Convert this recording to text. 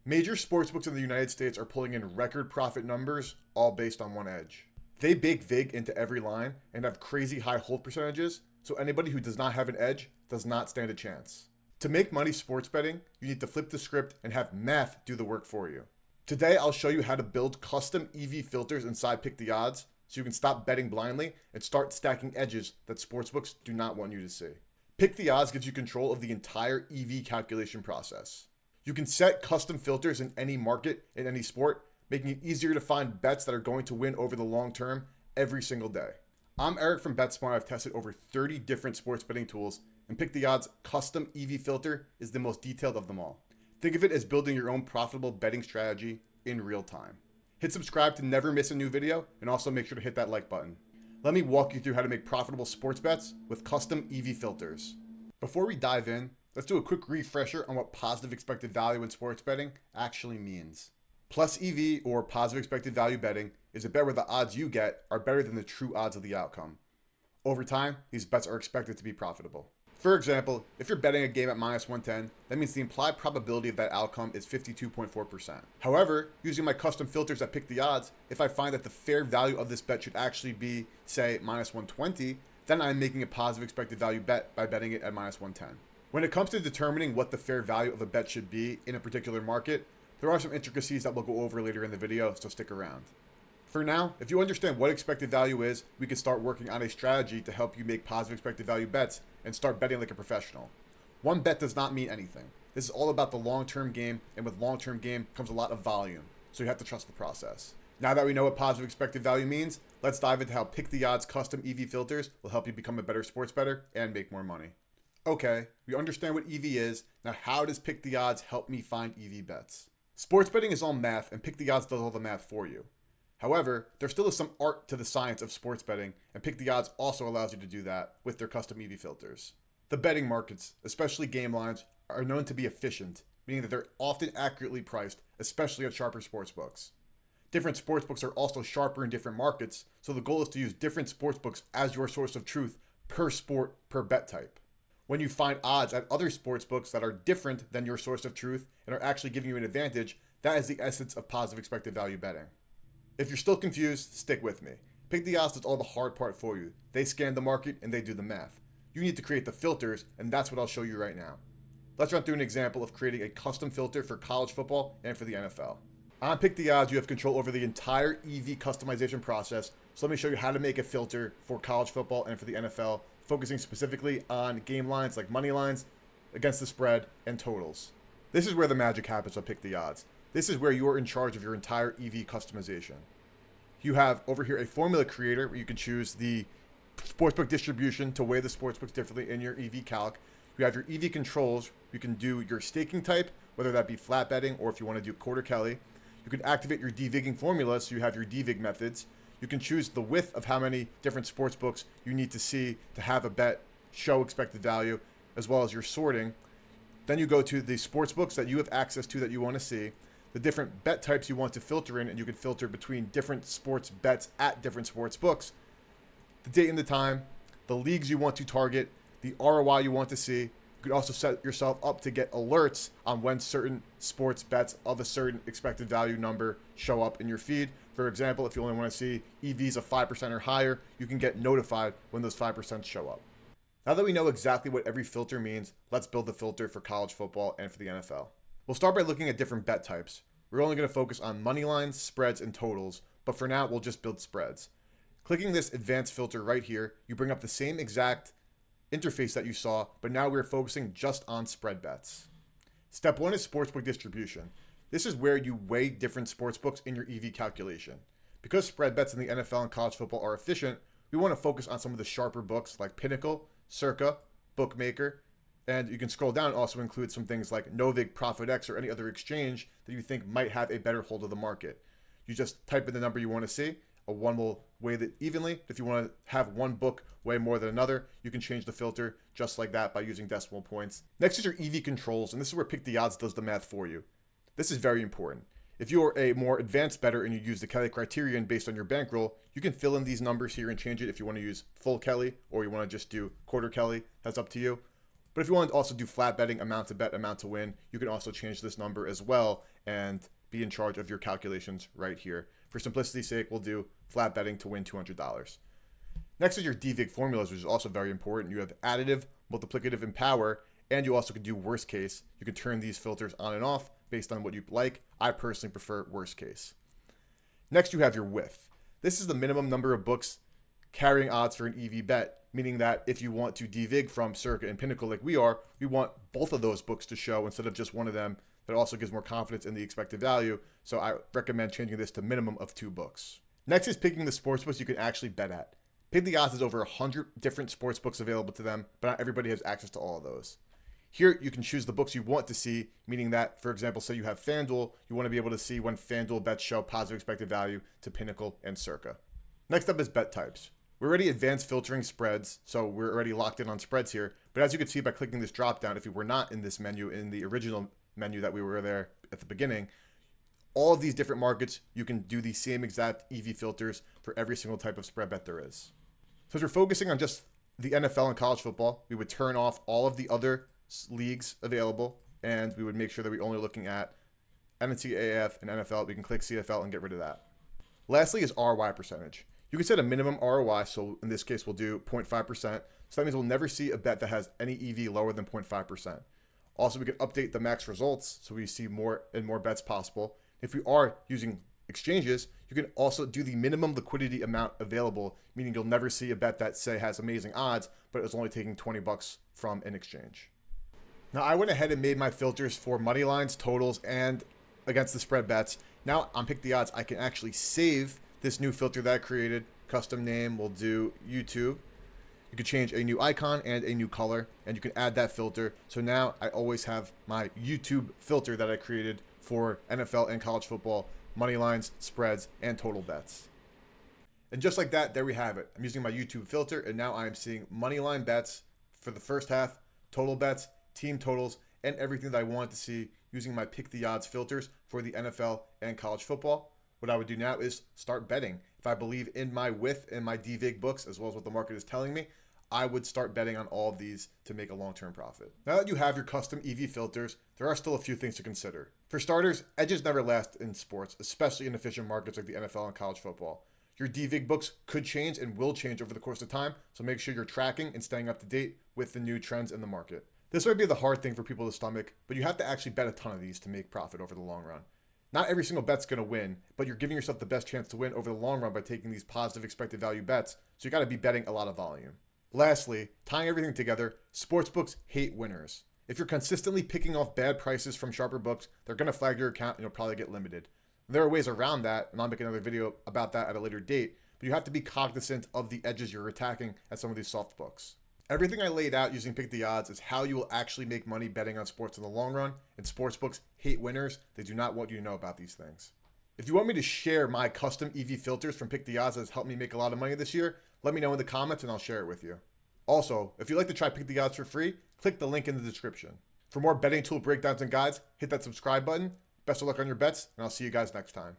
Major sportsbooks in the United States are pulling in record profit numbers, all based on one edge. They bake VIG into every line and have crazy high hold percentages, so anybody who does not have an edge does not stand a chance. To make money sports betting, you need to flip the script and have math do the work for you. Today, I'll show you how to build custom EV filters inside Pick the Odds so you can stop betting blindly and start stacking edges that sportsbooks do not want you to see. Pick the Odds gives you control of the entire EV calculation process. You can set custom filters in any market, in any sport, making it easier to find bets that are going to win over the long term every single day. I'm Eric from BetSmart. I've tested over 30 different sports betting tools, and Pick the Odds custom EV filter is the most detailed of them all. Think of it as building your own profitable betting strategy in real time. Hit subscribe to never miss a new video, and also make sure to hit that like button. Let me walk you through how to make profitable sports bets with custom EV filters. Before we dive in, let's do a quick refresher on what positive expected value in sports betting actually means. Plus EV, or positive expected value betting, is a bet where the odds you get are better than the true odds of the outcome. Over time, these bets are expected to be profitable. For example, if you're betting a game at minus 110, that means the implied probability of that outcome is 52.4%. However, using my custom filters that Pick the Odds, if I find that the fair value of this bet should actually be, say, minus 120, then I'm making a positive expected value bet by betting it at minus 110. When it comes to determining what the fair value of a bet should be in a particular market, there are some intricacies that we'll go over later in the video, so stick around. For now, if you understand what expected value is, we can start working on a strategy to help you make positive expected value bets and start betting like a professional. One bet does not mean anything. This is all about the long-term game, and with long-term game comes a lot of volume, so you have to trust the process. Now that we know what positive expected value means, let's dive into how Pick the Odds custom EV filters will help you become a better sports bettor and make more money. Okay, we understand what EV is. Now how does Pick the Odds help me find EV bets? Sports betting is all math, and Pick the Odds does all the math for you. However, there still is some art to the science of sports betting, and Pick the Odds also allows you to do that with their custom EV filters. The betting markets, especially game lines, are known to be efficient, meaning that they're often accurately priced, especially at sharper sportsbooks. Different sportsbooks are also sharper in different markets, so the goal is to use different sportsbooks as your source of truth per sport, per bet type. When you find odds at other sportsbooks that are different than your source of truth and are actually giving you an advantage, that is the essence of positive expected value betting. If you're still confused, stick with me. Pick the Odds does all the hard part for you. They scan the market and they do the math. You need to create the filters, and that's what I'll show you right now. Let's run through an example of creating a custom filter for college football and for the NFL. On Pick the Odds, you have control over the entire EV customization process, so let me show you how to make a filter for college football and for the NFL, focusing specifically on game lines like money lines, against the spread, and totals. This is where the magic happens on Pick the Odds. This is where you are in charge of your entire EV customization. You have over here a formula creator where you can choose the sportsbook distribution to weigh the sportsbooks differently in your EV calc. You have your EV controls. You can do your staking type, whether that be flat betting or if you want to do quarter Kelly. You can activate your devigging formula, so you have your devig methods. You can choose the width of how many different sportsbooks you need to see to have a bet show expected value, as well as your sorting. Then you go to the sportsbooks that you have access to that you want to see, the different bet types you want to filter in, and you can filter between different sports bets at different sports books, the date and the time, the leagues you want to target, the ROI you want to see. You could also set yourself up to get alerts on when certain sports bets of a certain expected value number show up in your feed. For example, if you only want to see EVs of 5% or higher, you can get notified when those 5% show up. Now that we know exactly what every filter means, let's build the filter for college football and for the NFL. We'll start by looking at different bet types. We're only going to focus on money lines, spreads, and totals, but for now, we'll just build spreads. Clicking this advanced filter right here, you bring up the same exact interface that you saw, but now we're focusing just on spread bets. Step 1 is sportsbook distribution. This is where you weigh different sportsbooks in your EV calculation. Because spread bets in the NFL and college football are efficient, we want to focus on some of the sharper books like Pinnacle, Circa, Bookmaker, and you can scroll down and also include some things like Novig, ProfitX, or any other exchange that you think might have a better hold of the market. You just type in the number you want to see. A one will weigh it evenly. If you want to have one book weigh more than another, you can change the filter just like that by using decimal points. Next is your EV controls, and this is where Pick the Odds does the math for you. This is very important. If you're a more advanced bettor and you use the Kelly criterion based on your bankroll, you can fill in these numbers here and change it if you want to use full Kelly or you want to just do quarter Kelly. That's up to you. But if you want to also do flat betting, amount to bet, amount to win, you can also change this number as well and be in charge of your calculations right here. For simplicity's sake, we'll do flat betting to win $200. Next is your DVIG formulas, which is also very important. You have additive, multiplicative, and power, and you also can do worst case. You can turn these filters on and off based on what you like. I personally prefer worst case. Next, you have your width. This is the minimum number of books carrying odds for an EV bet, meaning that if you want to DVIG from Circa and Pinnacle like we are, we want both of those books to show instead of just one of them. That also gives more confidence in the expected value. So I recommend changing this to minimum of 2 books. Next is picking the sportsbooks you can actually bet at. Pick the Odds has over 100 different sportsbooks available to them, but not everybody has access to all of those. Here, you can choose the books you want to see, meaning that, for example, say you have FanDuel, you want to be able to see when FanDuel bets show positive expected value to Pinnacle and Circa. Next up is bet types. We're already advanced filtering spreads, so we're already locked in on spreads here. But as you can see by clicking this drop down, if you were not in this menu, in the original menu that we were there at the beginning, all of these different markets, you can do the same exact EV filters for every single type of spread bet there is. So as we're focusing on just the NFL and college football, we would turn off all of the other leagues available, and we would make sure that we're only looking at NCAA and NFL. We can click CFL and get rid of that. Lastly is ROI percentage. You can set a minimum ROI, so in this case we'll do 0.5%. So that means we'll never see a bet that has any EV lower than 0.5%. Also, we can update the max results so we see more and more bets possible. If we are using exchanges, you can also do the minimum liquidity amount available, meaning you'll never see a bet that, say, has amazing odds, but it's only taking $20 from an exchange. Now, I went ahead and made my filters for money lines, totals, and against the spread bets. Now, on Pick the Odds, I can actually save this new filter that I created. Custom name, we'll do YouTube. You can change a new icon and a new color, and you can add that filter. So now I always have my YouTube filter that I created for NFL and college football, money lines, spreads, and total bets. And just like that, there we have it. I'm using my YouTube filter, and now I'm seeing money line bets for the first half, total bets, team totals, and everything that I want to see using my Pick the Odds filters for the NFL and college football. What I would do now is start betting. If I believe in my width and my DVIG books, as well as what the market is telling me, I would start betting on all of these to make a long-term profit. Now that you have your custom EV filters, there are still a few things to consider. For starters, edges never last in sports, especially in efficient markets like the NFL and college football. Your DVIG books could change and will change over the course of time, so make sure you're tracking and staying up to date with the new trends in the market. This might be the hard thing for people to stomach, but you have to actually bet a ton of these to make profit over the long run. Not every single bet's going to win, but you're giving yourself the best chance to win over the long run by taking these positive expected value bets, so you got to be betting a lot of volume. Lastly, tying everything together, sportsbooks hate winners. If you're consistently picking off bad prices from sharper books, they're going to flag your account and you'll probably get limited. There are ways around that, and I'll make another video about that at a later date, but you have to be cognizant of the edges you're attacking at some of these soft books. Everything I laid out using Pick the Odds is how you will actually make money betting on sports in the long run, and sportsbooks hate winners. They do not want you to know about these things. If you want me to share my custom EV filters from Pick the Odds that has helped me make a lot of money this year, let me know in the comments and I'll share it with you. Also, if you'd like to try Pick the Odds for free, click the link in the description. For more betting tool breakdowns and guides, hit that subscribe button. Best of luck on your bets, and I'll see you guys next time.